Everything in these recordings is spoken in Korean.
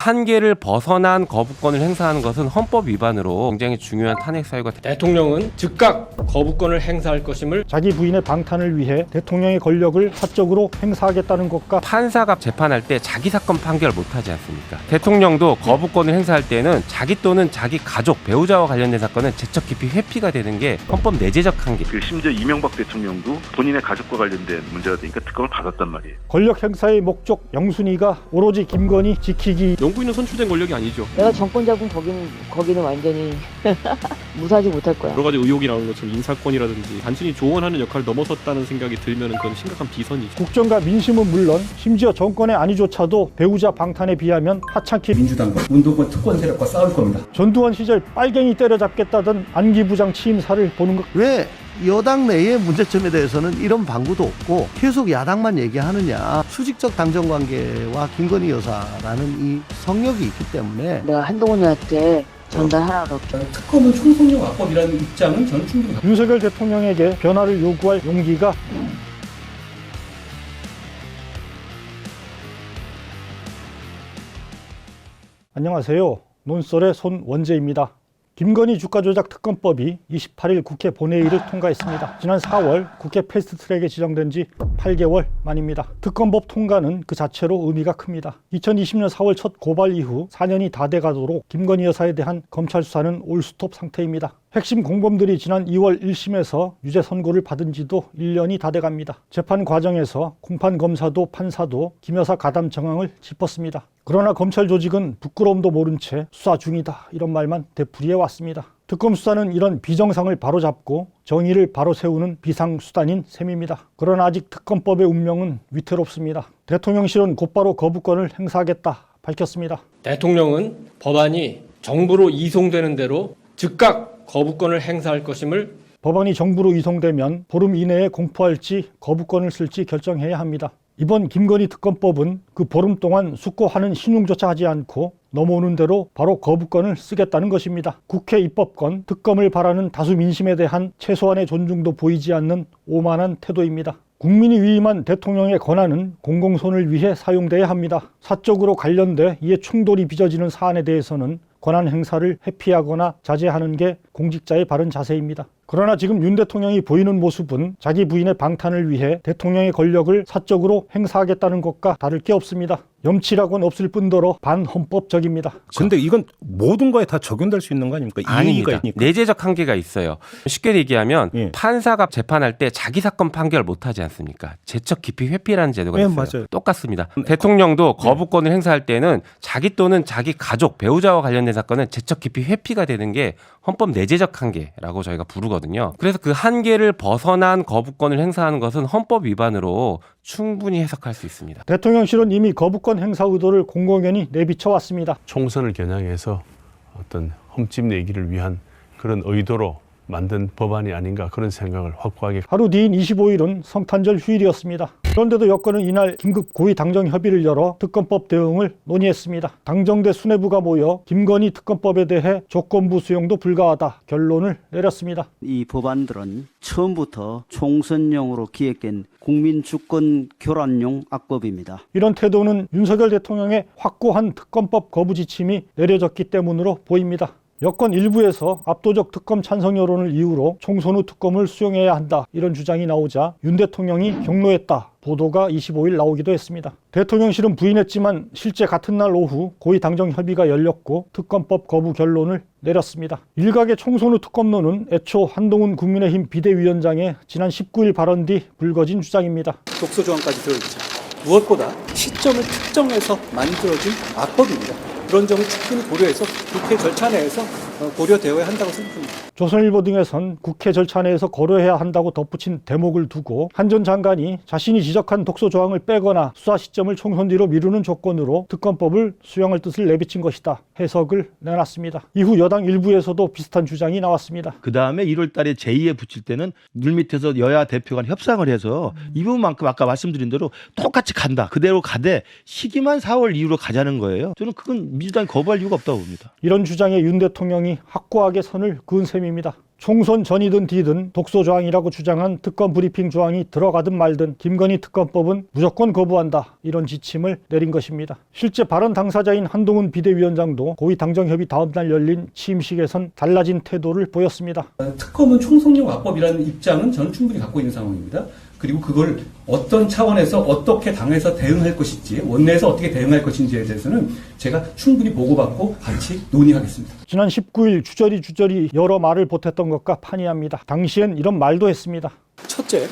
한계를 벗어난 거부권을 행사하는 것은 헌법 위반으로 굉장히 중요한 탄핵 사유가 대통령은 즉각 거부권을 행사할 것임을 자기 부인의 방탄을 위해 대통령의 권력을 사적으로 행사하겠다는 것과 판사가 재판할 때 자기 사건 판결 못하지 않습니까? 대통령도 거부권을 행사할 때는 자기 또는 자기 가족, 배우자와 관련된 사건은 제척 깊이 회피가 되는 게 헌법 내재적 한계. 심지어 이명박 대통령도 본인의 가족과 관련된 문제가 되니까 특검을 받았단 말이에요. 권력 행사의 목적 영순위가 오로지 김건희 지키기. 영부인은 선출된 권력이 아니죠. 내가 정권 잡은 거기는 완전히 무사하지 못할 거야. 여러 가지 의혹이 나오는 것처럼 인사권이라든지 단순히 조언하는 역할을 넘어섰다는 생각이 들면 그건 심각한 비선이죠. 국정과 민심은 물론 심지어 정권의 안위조차도 배우자 방탄에 비하면 하찮게 민주당과 운동권 특권 세력과 싸울 겁니다. 전두환 시절 빨갱이 때려잡겠다던 안기부장 취임사를 보는 것. 왜 여당 내의 문제점에 대해서는 이런 방구도 없고 계속 야당만 얘기하느냐. 수직적 당정관계와 김건희 여사라는 이 성역이 있기 때문에 내가 한동훈한테 전달하라고 할게. 특검은 총선용 악법이라는 입장은 저는 충분히 윤석열 대통령에게 변화를 요구할 용기가 안녕하세요. 논설의 손원재입니다. 김건희 주가조작 특검법이 28일 국회 본회의를 통과했습니다. 지난 4월 국회 패스트트랙에 지정된 지 8개월 만입니다. 특검법 통과는 그 자체로 의미가 큽니다. 2020년 4월 첫 고발 이후 4년이 다 돼가도록 김건희 여사에 대한 검찰 수사는 올스톱 상태입니다. 핵심 공범들이 지난 2월 1심에서 유죄 선고를 받은 지도 1년이 다 돼갑니다. 재판 과정에서 공판 검사도 판사도 김 여사 가담 정황을 짚었습니다. 그러나 검찰 조직은 부끄러움도 모른 채 수사 중이다 이런 말만 되풀이해 왔습니다. 특검 수사는 이런 비정상을 바로잡고 정의를 바로 세우는 비상수단인 셈입니다. 그러나 아직 특검법의 운명은 위태롭습니다. 대통령실은 곧바로 거부권을 행사하겠다 밝혔습니다. 대통령은 법안이 정부로 이송되는 대로 즉각 거부권을 행사할 것임을 법안이 정부로 이송되면 보름 이내에 공포할지 거부권을 쓸지 결정해야 합니다. 이번 김건희 특검법은 그 보름 동안 숙고하는 신용조차 하지 않고 넘어오는 대로 바로 거부권을 쓰겠다는 것입니다. 국회 입법권, 특검을 바라는 다수 민심에 대한 최소한의 존중도 보이지 않는 오만한 태도입니다. 국민이 위임한 대통령의 권한은 공공손을 위해 사용돼야 합니다. 사적으로 관련돼 이에 충돌이 빚어지는 사안에 대해서는 권한 행사를 회피하거나 자제하는 게 공직자의 바른 자세입니다. 그러나 지금 윤 대통령이 보이는 모습은 자기 부인의 방탄을 위해 대통령의 권력을 사적으로 행사하겠다는 것과 다를 게 없습니다. 염치라고는 없을 뿐더러 반헌법적입니다. 근데 이건 모든 거에 다 적용될 수 있는 거 아닙니까? 이의가 있으니까. 내재적 한계가 있어요. 쉽게 얘기하면 예. 판사가 재판할 때 자기 사건 판결 못하지 않습니까? 제척 깊이 회피라는 제도가 예, 있어요. 맞아요. 똑같습니다. 대통령도 거부권을 행사할 때는 자기 또는 자기 가족, 배우자와 관련된 사건은 제척 깊이 회피가 되는 게 헌법 내재적 한계라고 저희가 부르거든요. 그래서 그 한계를 벗어난 거부권을 행사하는 것은 헌법 위반으로 충분히 해석할 수 있습니다. 대통령실은 이미 거부권 행사 의도를 공공연히 내비쳐 왔습니다. 총선을 겨냥해서 어떤 흠집 내기를 위한 그런 의도로 만든 법안이 아닌가 그런 생각을 확고하게. 하루 뒤인 25일은 성탄절 휴일이었습니다. 그런데도 여권은 이날 긴급 고위 당정 협의를 열어 특검법 대응을 논의했습니다. 당정대 수뇌부가 모여 김건희 특검법에 대해 조건부 수용도 불가하다 결론을 내렸습니다. 이 법안들은 처음부터 총선용으로 기획된 국민주권 교란용 악법입니다. 이런 태도는 윤석열 대통령의 확고한 특검법 거부 지침이 내려졌기 때문으로 보입니다. 여권 일부에서 압도적 특검 찬성 여론을 이유로 총선 후 특검을 수용해야 한다 이런 주장이 나오자 윤 대통령이 경로했다 보도가 25일 나오기도 했습니다. 대통령실은 부인했지만 실제 같은 날 오후 고위 당정 협의가 열렸고 특검법 거부 결론을 내렸습니다. 일각의 총선 후 특검론은 애초 한동훈 국민의힘 비대위원장의 지난 19일 발언 뒤 불거진 주장입니다. 독소 조항까지 들어있죠. 무엇보다 시점을 특정해서 만들어진 악법입니다. 그런 점을 충분히 고려해서 국회 절차 내에서 고려되어야 한다고 생각합니다. 조선일보 등에선 국회 절차 내에서 고려해야 한다고 덧붙인 대목을 두고 한 전 장관이 자신이 지적한 독소 조항을 빼거나 수사 시점을 총선 뒤로 미루는 조건으로 특검법을 수용할 뜻을 내비친 것이다 해석을 내놨습니다. 이후 여당 일부에서도 비슷한 주장이 나왔습니다. 그 다음에 1월 달에 제2에 붙일 때는 물밑에서 여야 대표가 협상을 해서 이 부분만큼 아까 말씀드린 대로 똑같이 간다. 그대로 가되 시기만 4월 이후로 가자는 거예요. 저는 그건 민주당이 거부할 이유가 없다고 봅니다. 이런 주장에 윤 대통령이 확고하게 선을 그은 셈입니다. 총선 전이든 뒤든 독소 조항이라고 주장한 특검 브리핑 조항이 들어가든 말든 김건희 특검법은 무조건 거부한다, 이런 지침을 내린 것입니다. 실제 발언 당사자인 한동훈 비대위원장도 고위 당정협의 다음날 열린 취임식에선 달라진 태도를 보였습니다. 특검은 총선용 악법이라는 입장은 저는 충분히 갖고 있는 상황입니다. 그리고 그걸 어떤 차원에서 어떻게 당에서 대응할 것인지, 원내에서 어떻게 대응할 것인지에 대해서는 제가 충분히 보고받고 같이 논의하겠습니다. 지난 19일 주저리 여러 말을 보탰던 것과 판이합니다. 당시엔 이런 말도 했습니다. 첫째,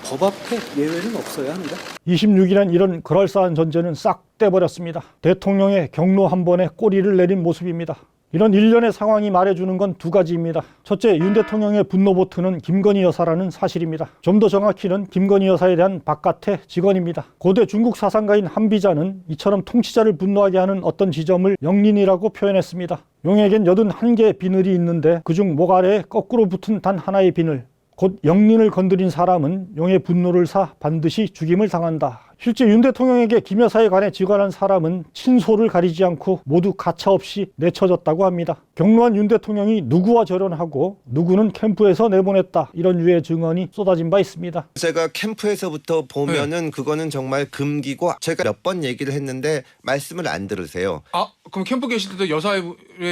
법 앞에 예외는 없어야 합니다. 26일엔 이런 그럴싸한 전제는 싹 떼버렸습니다. 대통령의 경로 한 번에 꼬리를 내린 모습입니다. 이런 일련의 상황이 말해주는 건 두 가지입니다. 첫째, 윤 대통령의 분노보트는 김건희 여사라는 사실입니다. 좀 더 정확히는 김건희 여사에 대한 바깥의 직원입니다. 고대 중국 사상가인 한비자는 이처럼 통치자를 분노하게 하는 어떤 지점을 영린이라고 표현했습니다. 용에겐 81개의 비늘이 있는데 그중 목 아래에 거꾸로 붙은 단 하나의 비늘, 곧 영린을 건드린 사람은 용의 분노를 사 반드시 죽임을 당한다. 실제 윤 대통령에게 김 여사에 관해 지관한 사람은 친소를 가리지 않고 모두 가차없이 내쳐졌다고 합니다. 경로한 윤 대통령이 누구와 절연하고 누구는 캠프에서 내보냈다, 이런 유의 증언이 쏟아진 바 있습니다. 제가 캠프에서부터 보면은 그거는 정말 금기고, 제가 몇 번 얘기를 했는데 말씀을 안 들으세요. 아, 그럼 캠프 계실 때도 여사에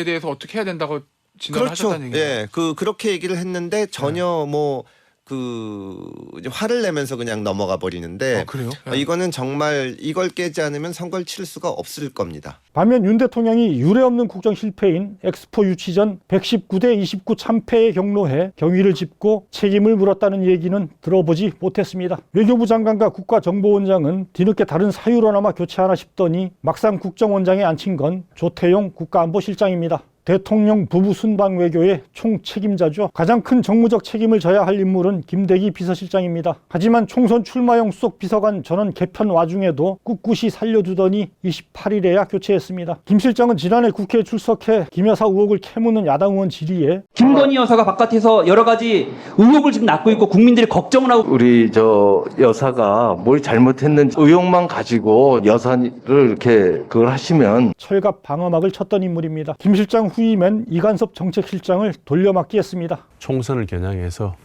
대해서 어떻게 해야 된다고 진단을 그렇죠. 하셨다는 얘기예요? 예, 그렇게 얘기를 했는데 전혀 화를 내면서 그냥 넘어가 버리는데, 그래요? 이거는 정말 이걸 깨지 않으면 선거를 칠 수가 없을 겁니다. 반면 윤 대통령이 유례없는 국정 실패인 엑스포 유치 전 119대 29 참패에 경로해 경위를 짚고 책임을 물었다는 얘기는 들어보지 못했습니다. 외교부 장관과 국가정보원장은 뒤늦게 다른 사유로나마 교체하나 싶더니 막상 국정원장에 앉힌 건 조태용 국가안보실장입니다. 대통령 부부 순방 외교의 총책임자죠. 가장 큰 정무적 책임을 져야 할 인물은 김대기 비서실장입니다. 하지만 총선 출마용 수석 비서관 전원 개편 와중에도 꿋꿋이 살려두더니 28일에야 교체했습니다. 김 실장은 지난해 국회에 출석해 김 여사 의혹을 캐묻는 야당 의원 질의에 김건희 여사가 바깥에서 여러 가지 의혹을 지금 낳고 있고 국민들이 걱정을 하고, 우리 여사가 뭘 잘못했는지 의혹만 가지고 여사를 이렇게 그걸 하시면, 철갑 방어막을 쳤던 인물입니다. 김 실장 후임엔 이간섭 정책실장을 돌려막기 했습니다. 총선을 겨냥해서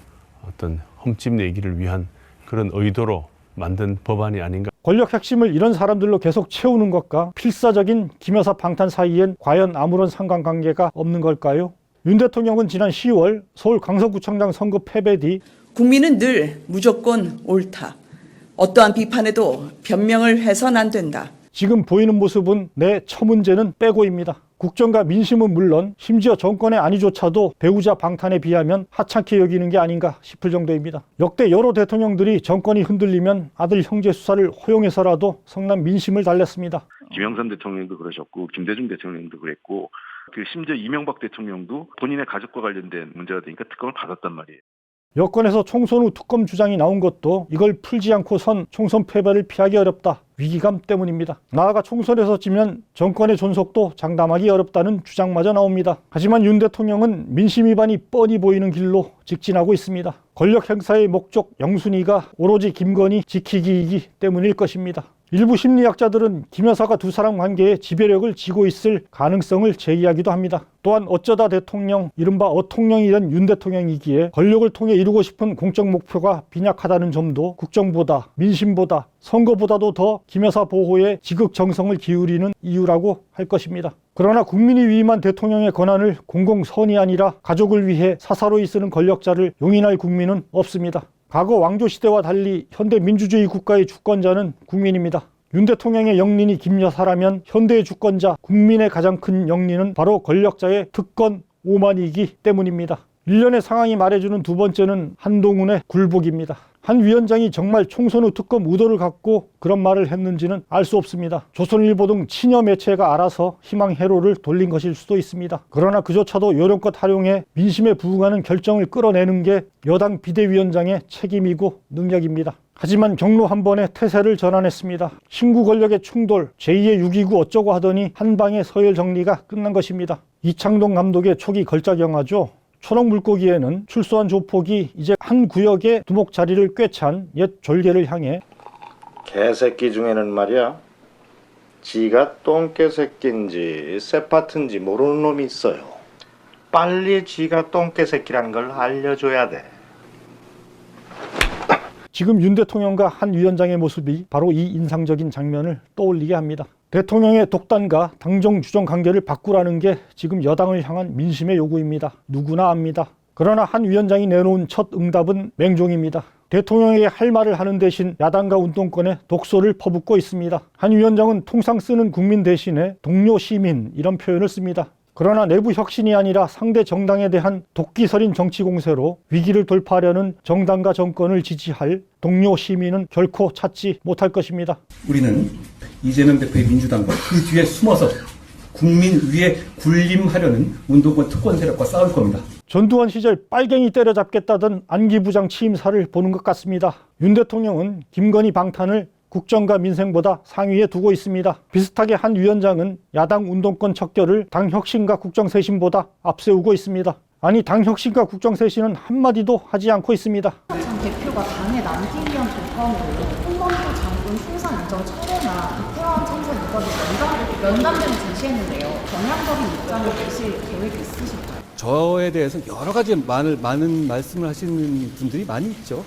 어떤 흠집 내기를 위한 그런 의도로 만든 법안이 아닌가. 권력 핵심을 이런 사람들로 계속 채우는 것과 필사적인 김 여사 방탄 사이엔 과연 아무런 상관관계가 없는 걸까요? 윤 대통령은 지난 10월 서울 강서구청장 선거 패배 뒤 국민은 늘 무조건 옳다. 어떠한 비판에도 변명을 해서는 안 된다. 지금 보이는 모습은 내 처문제는 빼고입니다. 국정과 민심은 물론 심지어 정권의 안위조차도 배우자 방탄에 비하면 하찮게 여기는 게 아닌가 싶을 정도입니다. 역대 여러 대통령들이 정권이 흔들리면 아들 형제 수사를 허용해서라도 성난 민심을 달랬습니다. 김영삼 대통령도 그러셨고 김대중 대통령도 그랬고, 심지어 이명박 대통령도 본인의 가족과 관련된 문제가 되니까 특검을 받았단 말이에요. 여권에서 총선 후 특검 주장이 나온 것도 이걸 풀지 않고선 총선 패배를 피하기 어렵다, 위기감 때문입니다. 나아가 총선에서 지면 정권의 존속도 장담하기 어렵다는 주장마저 나옵니다. 하지만 윤 대통령은 민심 위반이 뻔히 보이는 길로 직진하고 있습니다. 권력 행사의 목적 영순위가 오로지 김건희 지키기이기 때문일 것입니다. 일부 심리학자들은 김 여사가 두 사람 관계에 지배력을 지고 있을 가능성을 제기하기도 합니다. 또한 어쩌다 대통령, 이른바 어통령이 된 윤 대통령이기에 권력을 통해 이루고 싶은 공적 목표가 빈약하다는 점도 국정보다 민심보다 선거보다도 더 김 여사 보호에 지극정성을 기울이는 이유라고 할 것입니다. 그러나 국민이 위임한 대통령의 권한을 공공선이 아니라 가족을 위해 사사로이 쓰는 권력자를 용인할 국민은 없습니다. 과거 왕조시대와 달리 현대 민주주의 국가의 주권자는 국민입니다. 윤 대통령의 영린이 김 여사라면 현대의 주권자, 국민의 가장 큰 영린은 바로 권력자의 특권 오만이기 때문입니다. 일련의 상황이 말해주는 두 번째는 한동훈의 굴복입니다. 한 위원장이 정말 총선 후 특검 의도를 갖고 그런 말을 했는지는 알 수 없습니다. 조선일보 등 친여 매체가 알아서 희망 회로를 돌린 것일 수도 있습니다. 그러나 그조차도 요령껏 활용해 민심에 부응하는 결정을 끌어내는 게 여당 비대위원장의 책임이고 능력입니다. 하지만 경로 한 번에 태세를 전환했습니다. 신구 권력의 충돌, 제2의 6.29 어쩌고 하더니 한 방에 서열 정리가 끝난 것입니다. 이창동 감독의 초기 걸작 영화죠. 초록 물고기에는 출소한 조폭이 이제 한 구역의 두목 자리를 꿰찬 옛 졸개를 향해 개새끼 중에는 말이야, 지가 똥개새끼인지 새파트인지 모르는 놈이 있어요. 빨리 지가 똥개새끼라는 걸 알려줘야 돼. 지금 윤 대통령과 한 위원장의 모습이 바로 이 인상적인 장면을 떠올리게 합니다. 대통령의 독단과 당정 주정 관계를 바꾸라는 게 지금 여당을 향한 민심의 요구입니다. 누구나 압니다. 그러나 한 위원장이 내놓은 첫 응답은 맹종입니다. 대통령에게 할 말을 하는 대신 야당과 운동권에 독소를 퍼붓고 있습니다. 한 위원장은 통상 쓰는 국민 대신에 동료 시민 이런 표현을 씁니다. 그러나 내부 혁신이 아니라 상대 정당에 대한 독기설인 정치 공세로 위기를 돌파하려는 정당과 정권을 지지할 동료 시민은 결코 찾지 못할 것입니다. 우리는 이재명 대표의 민주당과 그 뒤에 숨어서 국민 위에 군림하려는 운동권 특권 세력과 싸울 겁니다. 전두환 시절 빨갱이 때려잡겠다던 안기부장 취임사를 보는 것 같습니다. 윤 대통령은 김건희 방탄을 국정과 민생보다 상위에 두고 있습니다. 비슷하게 한 위원장은 야당 운동권 척결을 당 혁신과 국정 쇄신보다 앞세우고 있습니다. 아니 당 혁신과 국정 쇄신은 한마디도 하지 않고 있습니다. 장 대표가 당에 남기 위한 조건으로 홍범도 장군 풍산 인정 철회나 이태원 참사 인정이 연단되는 제시했는데요. 경향적인 입장을 내실 계획이 있으신가요? 저에 대해서 여러 가지 많은 말씀을 하시는 분들이 많이 있죠.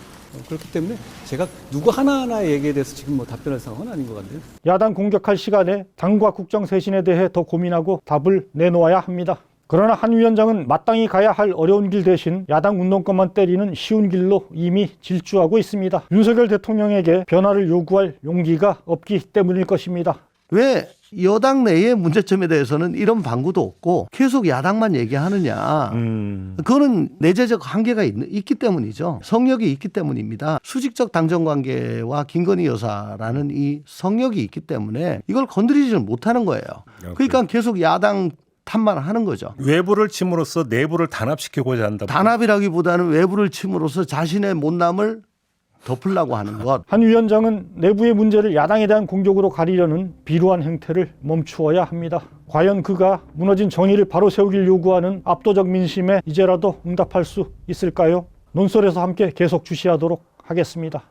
그렇기 때문에 제가 누구 하나하나의 얘기에 대해서 지금 답변할 상황은 아닌 것 같네요. 야당 공격할 시간에 당과 국정 쇄신에 대해 더 고민하고 답을 내놓아야 합니다. 그러나 한 위원장은 마땅히 가야 할 어려운 길 대신 야당 운동권만 때리는 쉬운 길로 이미 질주하고 있습니다. 윤석열 대통령에게 변화를 요구할 용기가 없기 때문일 것입니다. 왜 여당 내의 문제점에 대해서는 이런 방구도 없고 계속 야당만 얘기하느냐. 그거는 내재적 한계가 있기 때문이죠. 성역이 있기 때문입니다. 수직적 당정관계와 김건희 여사라는 이 성역이 있기 때문에 이걸 건드리지는 못하는 거예요. 그러니까 계속 야당 탓만 하는 거죠. 외부를 침으로써 내부를 단합시키고자 한다. 단합이라기보다는 외부를 침으로써 자신의 못남을 덮으려고 하는 것. 한 위원장은 내부의 문제를 야당에 대한 공격으로 가리려는 비루한 행태를 멈추어야 합니다. 과연 그가 무너진 정의를 바로 세우길 요구하는 압도적 민심에 이제라도 응답할 수 있을까요? 논설에서 함께 계속 주시하도록 하겠습니다.